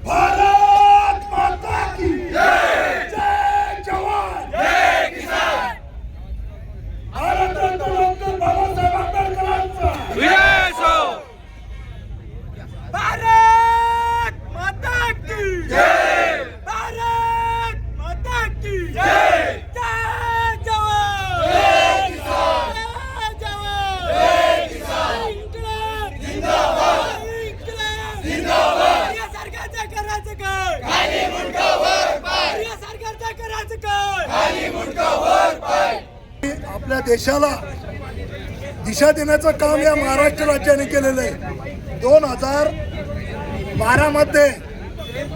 भारत माता की जय, जय जवान जय किसान। भारतरत्न डॉक्टर बाबासाहेब आंबेडकरांचा विजय असो। भारत माता की जय, भारत माता की जय, जय जवान जय किसान, जय जवान जय किसान। इन्क्लाब जिंदाबाद, इन्क्लाब जिंदाबाद। या सरकारचं करायचं काय? खाली मुंडका वर पाय। या सरकारचं करायचं काय? खाली मुंडका वर पाय। आपल्या देशाला दिशा देण्याचं काम या महाराष्ट्र राज्याने केलेलं आहे। 2012 मध्ये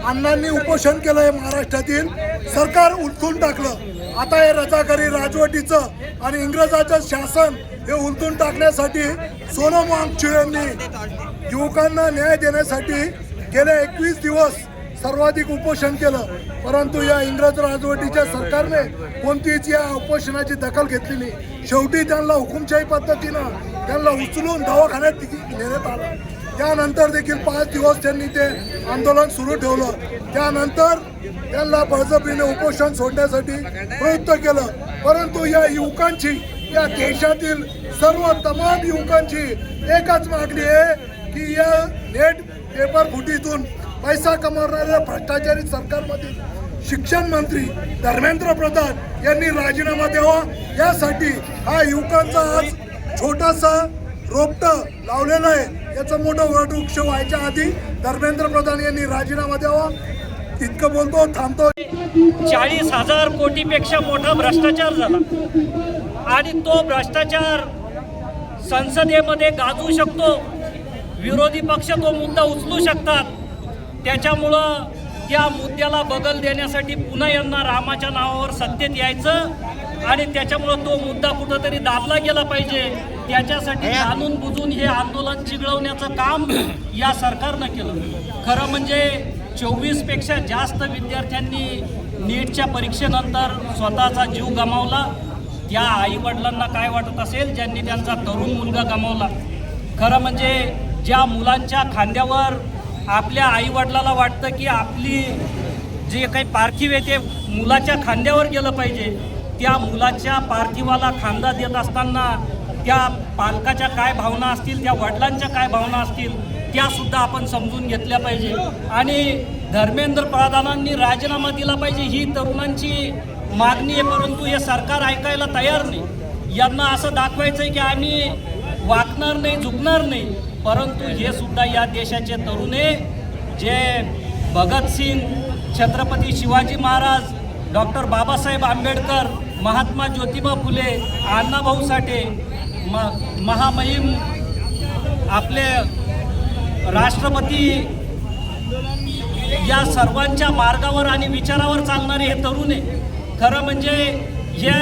अण्णांनी उपोषण केलंय, महाराष्ट्रातील सरकार उलथून टाकलं। आता हे रजाकारी राजवटीचं आणि इंग्रजाचं शासन हे उलथून टाकण्यासाठी सोनम वांगचुक यांनी युवकांना न्याय देण्यासाठी गेले 21 दिवस सर्वाधिक उपोषण केलं, परंतु या इंग्रज राजवटीच्या सरकारने कोणतीच या उपोषणाची दखल घेतली नाही। शेवटी त्यांना हुकुमशाही पद्धतीनं त्यांना उचलून दवाखान्यात नेण्यात आलं। त्यानंतर देखील 5 दिवस त्यांनी ते आंदोलन सुरू ठेवलं। त्यानंतर त्यांना बळजबरीने उपोषण सोडण्यासाठी प्रयत्न केलं, परंतु या युवकांची, या देशातील सर्व तमाम युवकांची एकच मागणी आहे की या नेट पेपर फुटीतून पैसा कमावणाऱ्या भ्रष्टाचारी सरकारमधील शिक्षण मंत्री धर्मेंद्र प्रधान यांनी राजीनामा द्यावा। यासाठी हा युवकांचा आज छोटासा रोपटं लावलेलं आहे। याचं मोठं वटवृक्ष व्हायच्या आधी धर्मेंद्र प्रधान यांनी राजीनामा द्यावा। इतकं बोलतो, थांबतो। 40,000 कोटीपेक्षा मोठा भ्रष्टाचार झाला आणि तो भ्रष्टाचार संसदेमध्ये गाजू शकतो, विरोधी पक्ष तो मुद्दा उचलू शकतात। त्याच्यामुळं त्या मुद्द्याला बगल देण्यासाठी पुन्हा यांना रामाच्या नावावर सत्तेत यायचं आणि त्याच्यामुळं तो मुद्दा कुठंतरी दाबला गेला पाहिजे। त्याच्यासाठी जाणून बुजून हे आंदोलन चिघळवण्याचं काम या सरकारनं केलं। खरं म्हणजे 24 पेक्षा जास्त विद्यार्थ्यांनी नीटच्या परीक्षेनंतर स्वतःचा जीव गमावला। त्या आईवडिलांना काय वाटत असेल ज्यांनी त्यांचा तरुण मुलगा गमावला? खरं म्हणजे ज्या मुलांच्या खांद्यावर आपल्या आईवडिलाला वाटतं की आपली जे काही पार्थिव आहे ते मुलाच्या खांद्यावर गेलं पाहिजे, त्या मुलाच्या पार्थिवाला खांदा देत असताना त्या पालकाच्या काय भावना असतील, त्या वडिलांच्या काय भावना असतील, त्यासुद्धा आपण समजून घेतल्या पाहिजे। आणि धर्मेंद्र प्रधानांनी राजीनामा दिला पाहिजे ही तरुणांची मागणी आहे, परंतु हे सरकार ऐकायला तयार नाही। यांना असं दाखवायचं आहे की आम्ही वाकणार नाही, झुकणार नाही, परंतु हे सुद्धा या देशाचे तरुण आहे जे भगतसिंग, छत्रपती शिवाजी महाराज, डॉक्टर बाबासाहेब आंबेडकर, महात्मा ज्योतिबा फुले, अण्णाभाऊ साठे, महामहिम आपले राष्ट्रपती या सर्वांच्या मार्गावर आणि विचारावर चालणारे हे तरुण आहे। खरं म्हणजे हे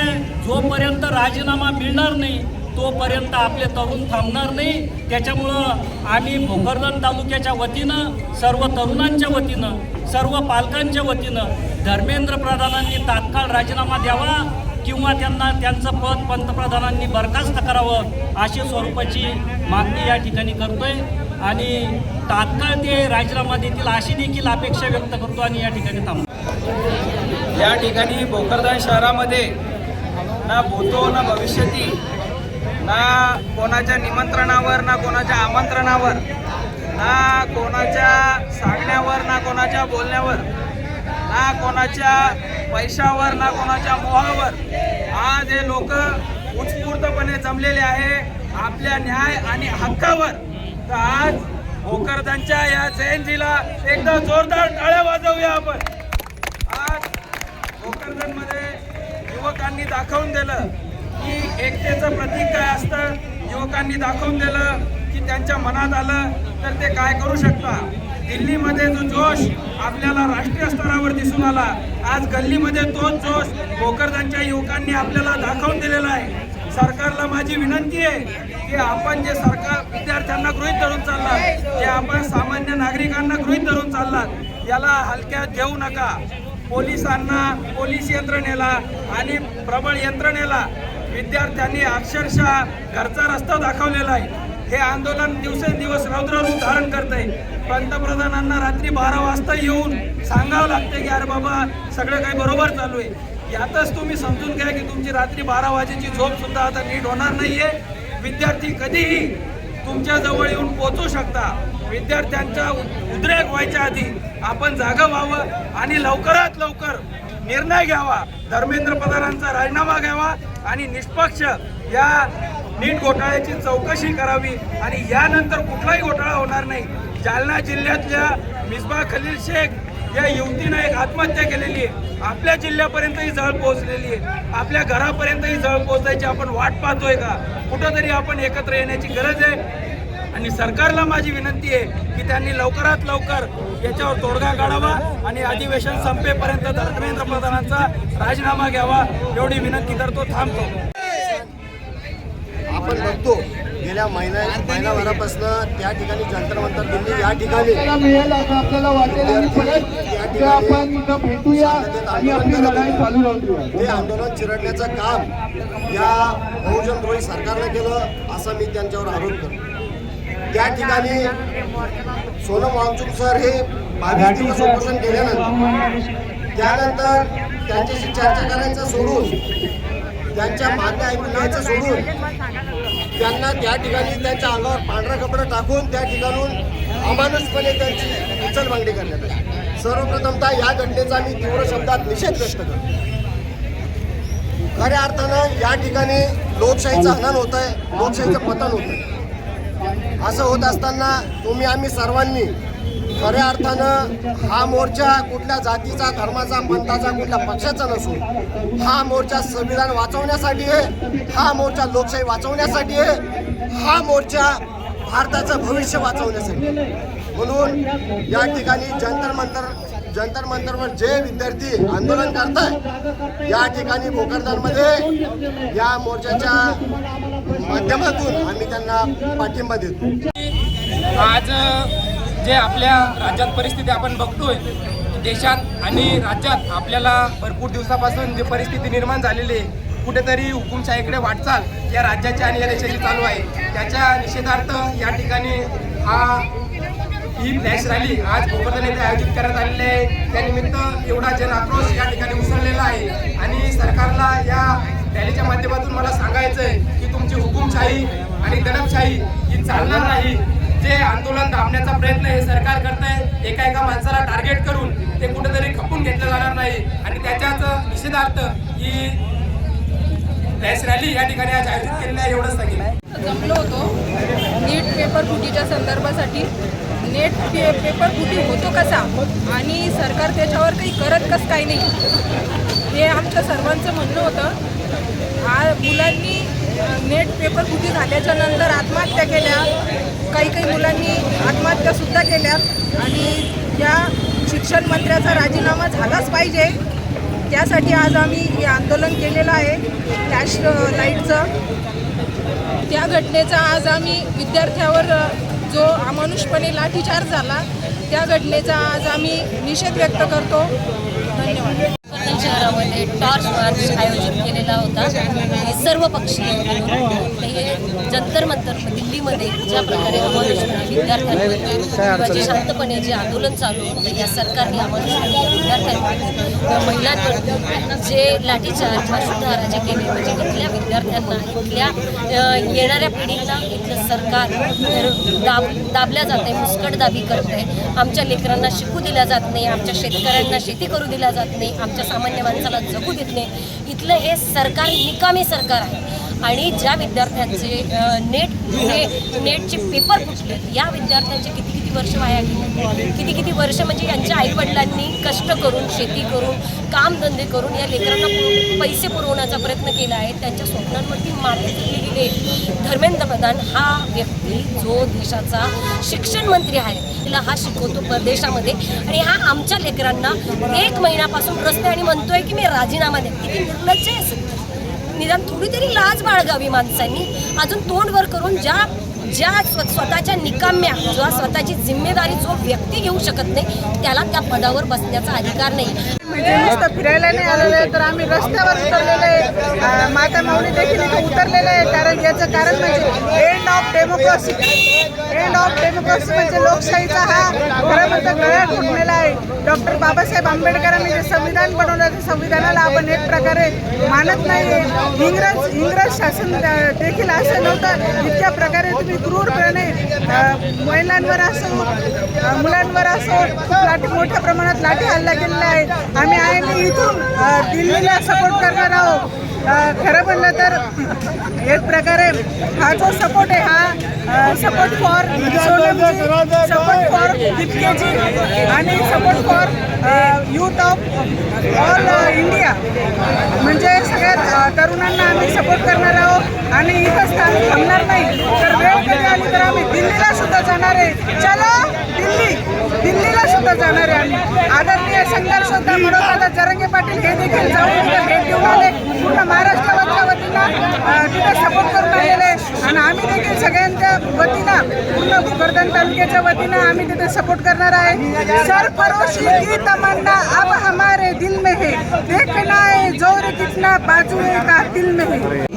जोपर्यंत राजीनामा मिळणार नाही तोपर्यंत आपले तरुण थांबणार नाही। त्याच्यामुळं आम्ही भोकरदन तालुक्याच्या वतीनं, सर्व तरुणांच्या वतीनं, सर्व पालकांच्या वतीनं धर्मेंद्र प्रधानांनी तात्काळ राजीनामा द्यावा किंवा त्यांना त्यांचं पद पंतप्रधानांनी बरखास्त करावं अशी स्वरूपाची मागणी या ठिकाणी करतोय आणि तात्काळ ते राजीनामा देतील अशी देखील अपेक्षा व्यक्त करतो आणि या ठिकाणी थांबतो। या ठिकाणी भोकरदन शहरामध्ये ना भूतो ना भविष्यती, ना कोणाच्या निमंत्रणावर, ना कोणाच्या आमंत्रणावर, ना कोणाच्या सांगण्यावर, ना कोणाच्या बोलण्यावर ना कोणाच्या पैशावर ना कोणाच्या मोहावर आज हे लोक उत्स्फूर्तपणे जमलेले आहे आपल्या न्याय आणि हक्कावर. तर आज भोकरदनच्या या जयंतीला एकदा जोरदार टाळ्या वाजवूया आपण. आज भोकरदनमध्ये युवकांनी दाखवून दिलं की एकतेचं प्रतीक काय असतं. युवकांनी दाखवून दिलं की त्यांच्या मनात आलं तर ते काय करू शकता. दिल्लीमध्ये जो जोश आपल्याला राष्ट्रीय स्तरावर दिसून आला, आज गल्लीमध्ये तोच जोश भोकरदनच्या युवकांनी आपल्याला दाखवून दिलेला आहे. सरकारला माझी विनंती आहे की आपण जे सरकार विद्यार्थ्यांना गृहीत धरून चाललात, जे आपण सामान्य नागरिकांना गृहीत धरून चाललात, याला हलक्यात घेऊ नका. पोलिसांना, पोलीस यंत्रणेला आणि प्रबळ यंत्रणेला विद्यार्थ्यांनी अक्षरशः घरचा रस्ता दाखवलेला आहे. हे आंदोलन दिवसेंदिवस रौद्र रूप धारण करत आहे. पंतप्रधानांना रात्री 12 वाजता येऊन सांगावं लागतं की अरे बाबा सगळं काही बरोबर चालू आहे. यातच तुम्ही समजून घ्या की तुमची रात्री 12 वाजेची झोप सुद्धा आता नीट होणार नाहीये. विद्यार्थी कधीही तुमच्या जवळ येऊन पोहोचू शकता. विद्यार्थ्यांच्या उद्रेक व्हायच्या आधी आपण जागा व्हावं आणि लवकरात लवकर निर्णय घ्यावा. धर्मेंद्र प्रधानांचा राजीनामा घ्यावा आणि निष्पक्ष या नीट घोटाळ्याची चौकशी करावी आणि यानंतर कुठलाही घोटाळा होणार नाही. जालना जिल्ह्यातल्या मिसबा खलील शेख या युवतीनं एक आत्महत्या केलेली आहे. आपल्या जिल्ह्यापर्यंतही जळ पोहोचलेली आहे. आपल्या घरापर्यंतही जळ पोहोचायची आपण वाट पाहतोय का. कुठंतरी आपण एकत्र येण्याची गरज आहे आणि सरकारला माझी विनंती आहे की त्यांनी लवकरात लवकर याच्यावर तोडगा काढावा आणि अधिवेशन संपेपर्यंत धर्मेंद्र प्रधानांचा राजीनामा घ्यावा एवढी विनंती करतो. थांबतो. आपण बघतो गेल्या महिनाभरापासून त्या ठिकाणी जंतर मंतर दिल्ली या ठिकाणी मिळेल असं आपल्याला वाटेल आणि परत ते आपण इथं भेटूया आणि आपली लढाई चालू राहू. ते आंदोलन चिरडण्याचं काम या बहुजनद्रोही सरकारनं केलं असा मी त्यांच्यावर आरोप करतो. त्या ठिकाणी सोनम वांगचुक सर हे 22 दिवस उपोषण केल्यानंतर त्यानंतर त्यांच्याशी चर्चा करायचं सोडून, त्यांच्या मागण्या ऐकून घ्यायचं सोडून त्यांना त्या ठिकाणी त्यांच्या अंगावर पांढरा कपडा टाकून त्या ठिकाणून अमानुषपणे त्यांची उचलबांगडी करण्यात आली. सर्वप्रथमतः या घटनेचा मी तीव्र शब्दात निषेध व्यक्त करतो. खऱ्या अर्थानं या ठिकाणी लोकशाहीचं हनन होत आहे, लोकशाहीचं पतन होत आहे. असं होत असताना तुम्ही आम्ही सर्वांनी खऱ्या अर्थानं हा मोर्चा कुठल्या जातीचा, धर्माचा, पंथाचा, कुठल्या पक्षाचा नसून हा मोर्चा संविधान वाचवण्यासाठी आहे. हा मोर्चा लोकशाही वाचवण्यासाठी आहे. हा मोर्चा भारताचं भविष्य वाचवण्यासाठी. म्हणून या ठिकाणी जंतर मंतरवर जे विद्यार्थी आंदोलन करताय या ठिकाणी भोकरदनमध्ये या मोर्चाच्या माध्यमातून आम्ही त्यांना पाठिंबा देतो. आज जे आपल्या राज्यात परिस्थिती आपण बघतोय, देशात आणि राज्यात आपल्याला भरपूर दिवसापासून जे परिस्थिती निर्माण झालेली आहे, कुठेतरी हुकुमशाहीकडे वाटचाल या राज्याची आणि या देशाची चालू आहे. त्याच्या निषेधार्थ या ठिकाणी ही फ्लॅश रॅली आज भोकरदन येथे आयोजित करण्यात आलेली आहे. त्यानिमित्त एवढा जनाक्रोश या ठिकाणी उसळलेला आहे आणि सरकारला या रॅलीच्या माध्यमातून मला सांगायचं आहे की तुमची हुकुमशाही आणि दडपशाही ही चालणार नाही. जे आंदोलन दाबण्याचा प्रयत्न हे सरकार करत आहे, एका माणसाला टार्गेट करून ते कुठेतरी खपून घेतलं जाणार नाही आणि त्याच्याच निषेधार्थ ही फ्लॅश रॅली या ठिकाणी आज आयोजित केलेली आहे. एवढंच सांगितलं. जमलो होतो नीट पेपर फुटीच्या संदर्भासाठी. नेट पेपर फुटी होतो कसा आणि सरकार त्याच्यावर काही करत कसं काही नाही हे आमचं सर्वांचं म्हणणं होतं. मुलांनी नेट पेपर फुटी झाल्याच्या नंतर आत्महत्या केल्या, काही मुलांनी आत्महत्यासुद्धा केल्या आणि या शिक्षण मंत्र्याचा राजीनामा झालाच पाहिजे. त्यासाठी आज आम्ही हे आंदोलन केलेलं आहे फ्लॅश लाईटचं. त्या घटनेचा आज आम्ही विद्यार्थ्यावर जो अमानुषपणे लाठीचार्ज झाला त्या घटनेचा आज आम्ही निषेध व्यक्त करतो. धन्यवाद. शहरामध्ये जिल्ह्यामध्ये टॉर्च मार्च आयोजित केलेला होता. हे सर्व पक्षीय मिळून हे जंतर मंतर दिल्लीमध्ये ज्या प्रकारे अमानुषपणे विद्यार्थ्यांवर जे शांतपणे जे आंदोलन चालू होतं या सरकारने अमानुषपणे विद्यार्थ्यांवर महिलांवर जे लाठीचार्ज अशुद्धारा जे केले म्हणजे इथल्या विद्यार्थ्यांना इथल्या येणाऱ्या पिढींना इथलं सरकार दाबल्या जात आहे, मुस्कटदाबी करत आहे. आमच्या लेकरांना शिकू दिल्या जात नाही, आमच्या शेतकऱ्यांना शेती करू दिल्या जात नाही, आमच्या सामान्य माणसाला जगू देत नाही. इथलं हे सरकार निकामी सरकार आहे. आणि ज्या विद्यार्थ्यांचे नेटचे पेपर फुटले या विद्यार्थ्यांचे किती वर्ष वाया गेली, किती वर्ष म्हणजे यांच्या आईवडिलांनी कष्ट करून शेती करून कामधंदे करून या लेकरांना पैसे पुरवण्याचा प्रयत्न केला आहे. त्यांच्या स्वप्नांवरती माती फिरलेले धर्मेंद्र प्रधान हा व्यक्ती जो देशाचा शिक्षण मंत्री आहे तिला हा शिकवतो परदेशामध्ये आणि हा आमच्या लेकरांना 1 महिन्यापासून रस्ते आणि म्हणतोय की मी राजीनामा देते. किती निर्लज्ज आहे. निदान थोडी तरी लाज बाळगावी माणसांनी. अजून तोंड वर करून ज्या स्वतःच्या निकाम्या किंवा स्वतःची जिम्मेदारी जो व्यक्ती घेऊ शकत नाही त्याला त्या पदावर बसण्याचा अधिकार नाही. म्हणजे नुसतं फिरायला नाही आलेलं आहे तर आम्ही रस्त्यावर उतरलेले आहे. माता माऊली देखील इथे उतरलेलं आहे. कारण याचं कारण म्हणजे एंड ऑफ डेमोक्रेसी म्हणजे लोकशाहीचा हा खरं म्हणजे गळा घुटलेला आहे. डॉक्टर बाबासाहेब आंबेडकरांनी जे संविधान बनवलं त्या संविधानाला आपण एक प्रकारे मानत नाही. इंग्रज शासन देखील असं नव्हतं. इतक्या प्रकारे तुम्ही क्रूरपणे महिलांवर असो मुलांवर असो मोठ्या प्रमाणात लाठी हल्ला केलेला आहे. आम्ही आहे की इथून दिल्लीला सपोर्ट करणार आहोत. खरं म्हणलं तर एक प्रकारे हा जो सपोर्ट आहे हा सपोर्ट फॉर सोनमजी, सपोर्ट फॉर दीपकेजी आणि support for youth of all India म्हणजे सगळ्या तरुणांना आम्ही सपोर्ट करणार आहोत. आणि इथंच आम्ही थांबणार नाही. तर वेळ कधी आली तर आम्ही दिल्लीला सुद्धा जाणार आहे. चलो दिल्लीला सुद्धा जाणार आहे आम्ही. आदरणीय संघर्ष होता म्हणून आता जरंगे पाटील हे देखील जाऊन तिथे भेट देऊन आले. पूर्ण महाराष्ट्राच्या वतीनं तिथे सपोर्ट करून आलेले आणि आम्ही देखील सगळ्यांच्या वतीनं पूर्ण भोकरदन तालुक्याच्या वतीनं आम्ही तिथे सपोर्ट करणार आहे. सरफरोशी की तमन्ना अब हमारे दिल में है, देखना है जोर कितना बाजुए का दिल में है.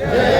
जय